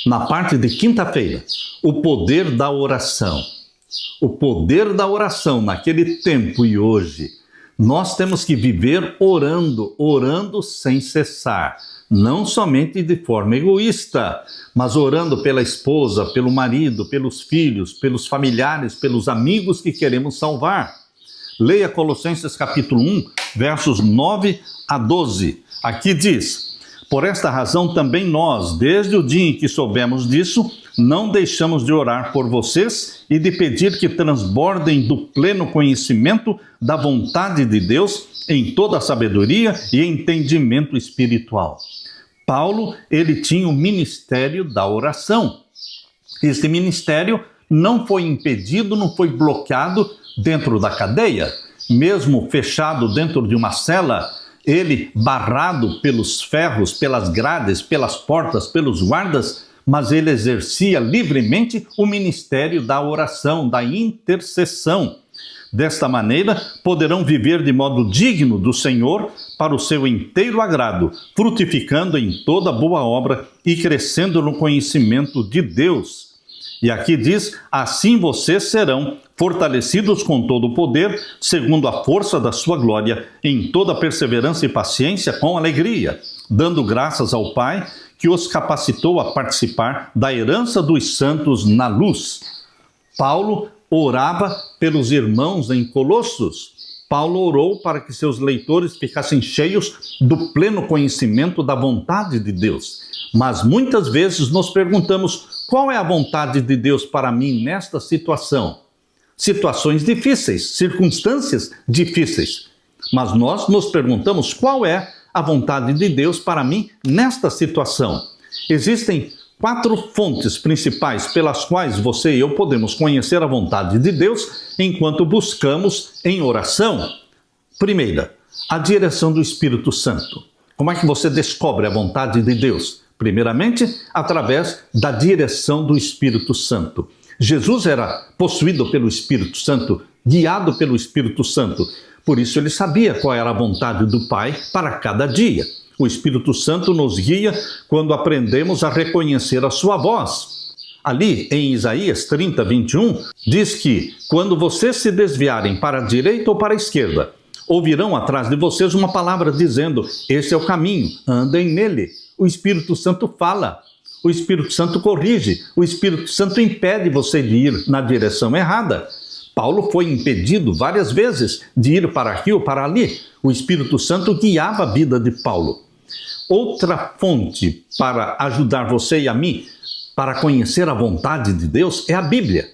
na parte de quinta-feira, o poder da oração. O poder da oração naquele tempo e hoje. Nós temos que viver orando sem cessar. Não somente de forma egoísta, mas orando pela esposa, pelo marido, pelos filhos, pelos familiares, pelos amigos que queremos salvar. Leia Colossenses capítulo 1, versos 9 a 12. Aqui diz: por esta razão também nós, desde o dia em que soubemos disso, não deixamos de orar por vocês e de pedir que transbordem do pleno conhecimento da vontade de Deus em toda a sabedoria e entendimento espiritual. Paulo, ele tinha o ministério da oração. Esse ministério não foi impedido, não foi bloqueado dentro da cadeia, mesmo fechado dentro de uma cela, ele barrado pelos ferros, pelas grades, pelas portas, pelos guardas, mas ele exercia livremente o ministério da oração, da intercessão. Desta maneira, poderão viver de modo digno do Senhor para o seu inteiro agrado, frutificando em toda boa obra e crescendo no conhecimento de Deus. E aqui diz: assim vocês serão fortalecidos com todo o poder, segundo a força da sua glória, em toda perseverança e paciência com alegria, dando graças ao Pai que os capacitou a participar da herança dos santos na luz. Paulo orava pelos irmãos em Colossos. Paulo orou para que seus leitores ficassem cheios do pleno conhecimento da vontade de Deus. Mas muitas vezes nos perguntamos: qual é a vontade de Deus para mim nesta situação? Situações difíceis, circunstâncias difíceis. Mas nós nos perguntamos: qual é a vontade de Deus para mim nesta situação? Existem 4 fontes principais pelas quais você e eu podemos conhecer a vontade de Deus enquanto buscamos em oração. Primeira, a direção do Espírito Santo. Como é que você descobre a vontade de Deus? Primeiramente, através da direção do Espírito Santo. Jesus era possuído pelo Espírito Santo, guiado pelo Espírito Santo. Por isso ele sabia qual era a vontade do Pai para cada dia. O Espírito Santo nos guia quando aprendemos a reconhecer a sua voz. Ali em Isaías 30, 21, diz que quando vocês se desviarem para a direita ou para a esquerda, ouvirão atrás de vocês uma palavra dizendo: esse é o caminho, andem nele. O Espírito Santo fala, o Espírito Santo corrige, o Espírito Santo impede você de ir na direção errada. Paulo foi impedido várias vezes de ir para aqui ou para ali. O Espírito Santo guiava a vida de Paulo. Outra fonte para ajudar você e a mim para conhecer a vontade de Deus é a Bíblia.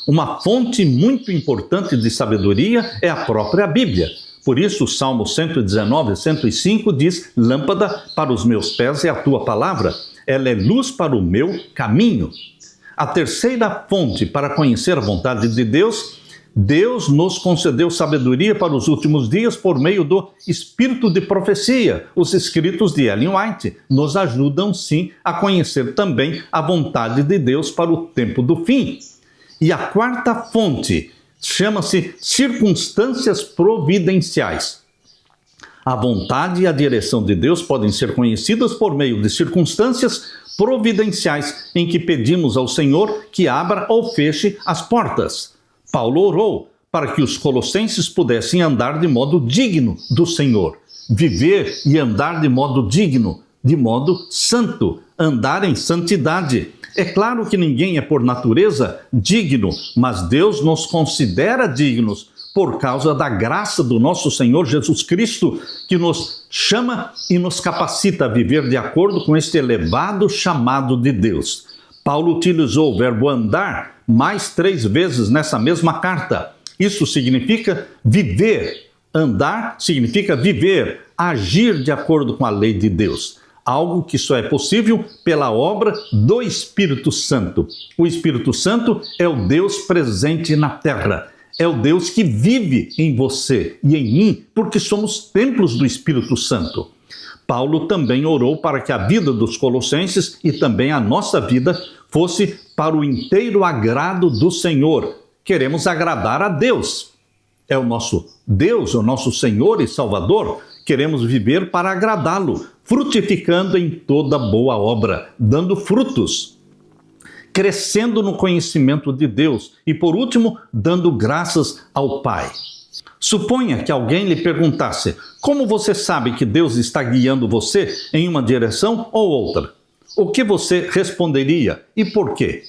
Uma fonte muito importante de sabedoria é a própria Bíblia. Por isso, o Salmo 119, 105 diz: lâmpada para os meus pés é a tua palavra, ela é luz para o meu caminho. A terceira fonte para conhecer a vontade de Deus: Deus nos concedeu sabedoria para os últimos dias por meio do Espírito de profecia. Os escritos de Ellen White nos ajudam sim a conhecer também a vontade de Deus para o tempo do fim. E a quarta fonte chama-se circunstâncias providenciais. A vontade e a direção de Deus podem ser conhecidas por meio de circunstâncias providenciais em que pedimos ao Senhor que abra ou feche as portas. Paulo orou para que os colossenses pudessem andar de modo digno do Senhor, viver e andar de modo digno, de modo santo, andar em santidade. É claro que ninguém é por natureza digno, mas Deus nos considera dignos por causa da graça do nosso Senhor Jesus Cristo, que nos chama e nos capacita a viver de acordo com este elevado chamado de Deus. Paulo utilizou o verbo andar mais 3 vezes nessa mesma carta. Isso significa viver. Andar significa viver, agir de acordo com a lei de Deus. Algo que só é possível pela obra do Espírito Santo. O Espírito Santo é o Deus presente na terra. É o Deus que vive em você e em mim, porque somos templos do Espírito Santo. Paulo também orou para que a vida dos colossenses e também a nossa vida fosse para o inteiro agrado do Senhor. Queremos agradar a Deus. É o nosso Deus, o nosso Senhor e Salvador. Queremos viver para agradá-lo, frutificando em toda boa obra, dando frutos. crescendo no conhecimento de Deus e, por último, dando graças ao Pai. Suponha que alguém lhe perguntasse: como você sabe que Deus está guiando você em uma direção ou outra? O que você responderia e por quê?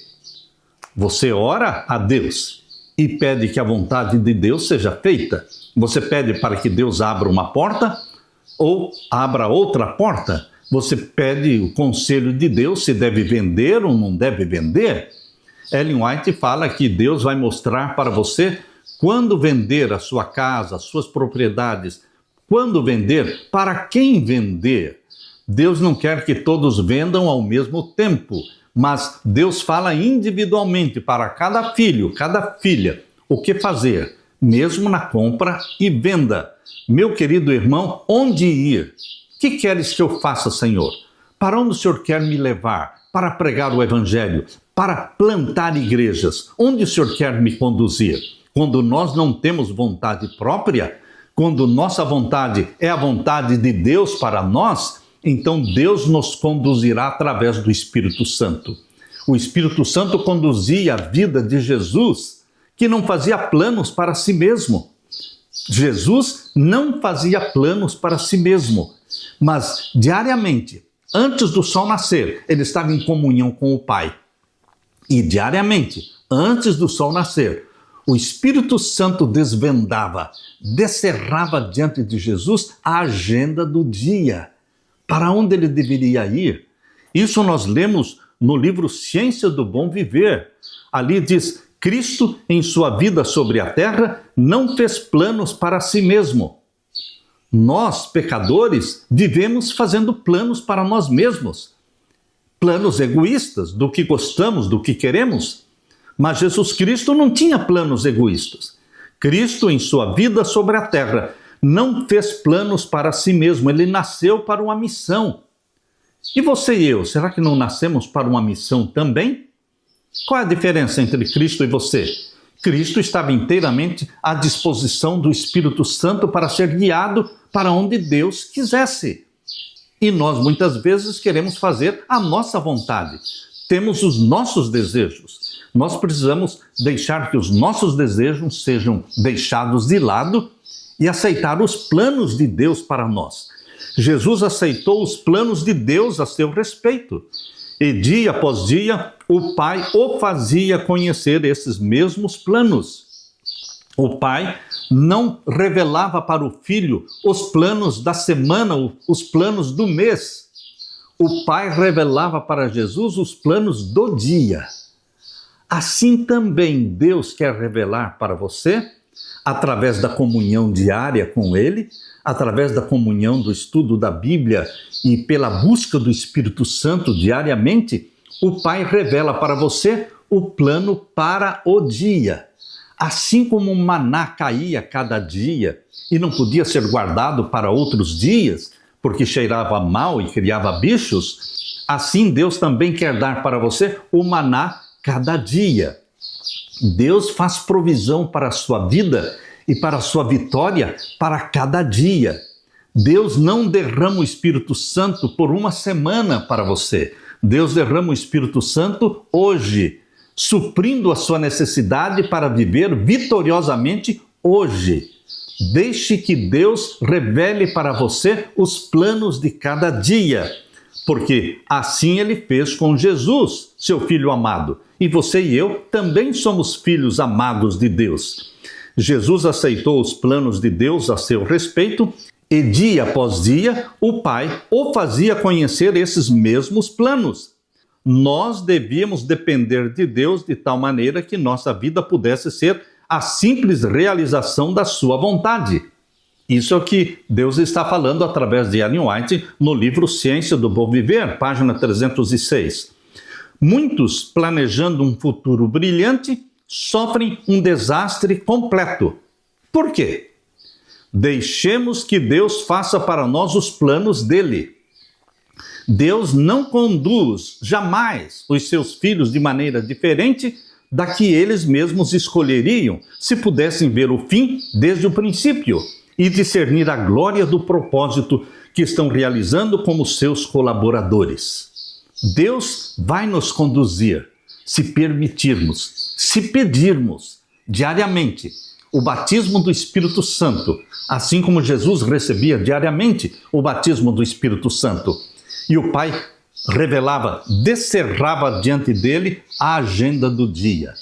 Você ora a Deus e pede que a vontade de Deus seja feita. Você pede para que Deus abra uma porta ou abra outra porta. Você pede o conselho de Deus se deve vender ou não deve vender. Ellen White fala que Deus vai mostrar para você quando vender a sua casa, as suas propriedades, quando vender, para quem vender. Deus não quer que todos vendam ao mesmo tempo, mas Deus fala individualmente para cada filho, cada filha, o que fazer, mesmo na compra e venda. Meu querido irmão, onde ir? Que queres que eu faça, Senhor? Para onde o Senhor quer me levar? Para pregar o Evangelho? Para plantar igrejas? Onde o Senhor quer me conduzir? Quando nós não temos vontade própria, quando nossa vontade é a vontade de Deus para nós, então Deus nos conduzirá através do Espírito Santo. O Espírito Santo conduzia a vida de Jesus, que não fazia planos para si mesmo. Jesus não fazia planos para si mesmo, mas diariamente, antes do sol nascer, ele estava em comunhão com o Pai. E diariamente, antes do sol nascer, o Espírito Santo desvendava, descerrava diante de Jesus a agenda do dia, para onde ele deveria ir. Isso nós lemos no livro Ciência do Bom Viver. Ali diz: Cristo, em sua vida sobre a terra, não fez planos para si mesmo. Nós, pecadores, vivemos fazendo planos para nós mesmos. Planos egoístas, do que gostamos, do que queremos. Mas Jesus Cristo não tinha planos egoístas. Cristo, em sua vida sobre a terra, não fez planos para si mesmo. Ele nasceu para uma missão. E você e eu, será que não nascemos para uma missão também? Qual é a diferença entre Cristo e você? Cristo estava inteiramente à disposição do Espírito Santo para ser guiado para onde Deus quisesse. E nós muitas vezes queremos fazer a nossa vontade. Temos os nossos desejos. Nós precisamos deixar que os nossos desejos sejam deixados de lado e aceitar os planos de Deus para nós. Jesus aceitou os planos de Deus a seu respeito. E dia após dia, o Pai o fazia conhecer esses mesmos planos. O Pai não revelava para o Filho os planos da semana, os planos do mês. O Pai revelava para Jesus os planos do dia. Assim também Deus quer revelar para você, através da comunhão diária com Ele, através da comunhão do estudo da Bíblia e pela busca do Espírito Santo diariamente, o Pai revela para você o plano para o dia. Assim como o maná caía cada dia e não podia ser guardado para outros dias, porque cheirava mal e criava bichos, assim Deus também quer dar para você o maná cada dia. Deus faz provisão para a sua vida e para a sua vitória para cada dia. Deus não derrama o Espírito Santo por uma semana para você. Deus derrama o Espírito Santo hoje, suprindo a sua necessidade para viver vitoriosamente hoje. Deixe que Deus revele para você os planos de cada dia, porque assim Ele fez com Jesus, seu Filho amado. E você e eu também somos filhos amados de Deus. Jesus aceitou os planos de Deus a seu respeito e dia após dia o Pai o fazia conhecer esses mesmos planos. Nós devíamos depender de Deus de tal maneira que nossa vida pudesse ser a simples realização da sua vontade. Isso é o que Deus está falando através de Ellen White no livro Ciência do Bom Viver, página 306. Muitos, planejando um futuro brilhante, sofrem um desastre completo. Por quê? Deixemos que Deus faça para nós os planos dele. Deus não conduz jamais os seus filhos de maneira diferente da que eles mesmos escolheriam, se pudessem ver o fim desde o princípio e discernir a glória do propósito que estão realizando como seus colaboradores. Deus vai nos conduzir, se permitirmos, se pedirmos diariamente o batismo do Espírito Santo, assim como Jesus recebia diariamente o batismo do Espírito Santo. E o Pai revelava, descerrava diante dele a agenda do dia.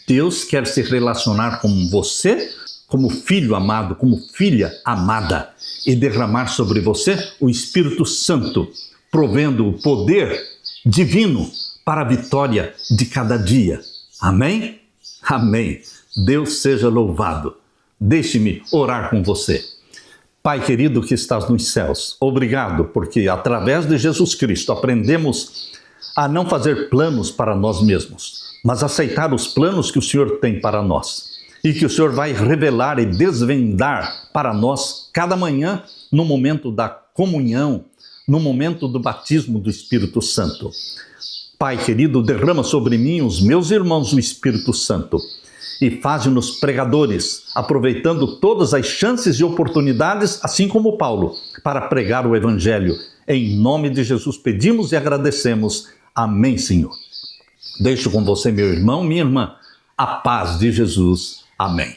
Deus quer se relacionar com você, como filho amado, como filha amada, e derramar sobre você o Espírito Santo, provendo o poder divino para a vitória de cada dia. Amém? Amém. Deus seja louvado. Deixe-me orar com você. Pai querido que estás nos céus, obrigado porque através de Jesus Cristo aprendemos a não fazer planos para nós mesmos, mas aceitar os planos que o Senhor tem para nós e que o Senhor vai revelar e desvendar para nós cada manhã no momento da comunhão, no momento do batismo do Espírito Santo. Pai querido, derrama sobre mim, os meus irmãos, o Espírito Santo e faze-nos pregadores, aproveitando todas as chances e oportunidades, assim como Paulo, para pregar o Evangelho. Em nome de Jesus pedimos e agradecemos. Amém, Senhor. Deixo com você, meu irmão, minha irmã, a paz de Jesus. Amém.